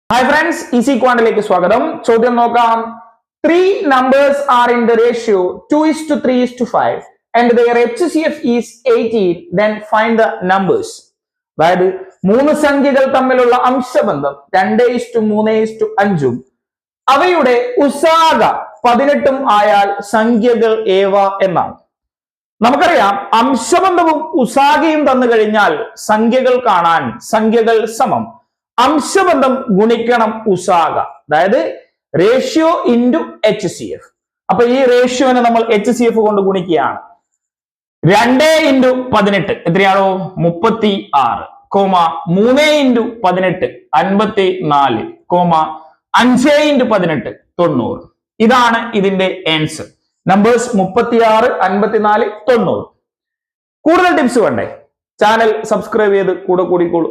Hi friends, Easy Quantiലേക്ക് സ്വാഗതം. ചോദ്യം നോക്കാം. Three numbers are in the ratio 2:3:5 and their HCF is 18. Then find the numbers. അതായത് മൂന്ന് സംഖ്യകൾ തമ്മിലുള്ള അംശബന്ധം 2:3:5 അവയുടെ ഉസാഗ 18 ആയാൽ സംഖ്യകൾ ഏവ എന്നാണ്. നമുക്കറിയാം അംശബന്ധവും ഉസാഗയും തന്നു കഴിഞ്ഞാൽ സംഖ്യകൾ കാണാൻ സംഖ്യകൾ സമം അംശബന്ധം ഗുണിക്കണം ഉസാഗ, അതായത് റേഷ്യോ ഇൻറ്റു HCF. അപ്പൊ ഈ റേഷ്യോനെ നമ്മൾ HCF കൊണ്ട് ഗുണിക്കുകയാണ്. 2:18 എത്രയാണോ 36, 3 × 18 54, 5 × 18 90. ഇതാണ് ഇതിന്റെ ആൻസർ. നമ്പേഴ്സ് 36, 54, 90. കൂടുതൽ ടിപ്സ് വേണ്ടേ? ചാനൽ സബ്സ്ക്രൈബ് ചെയ്ത് കൂടെ കൂടിക്കോളൂ.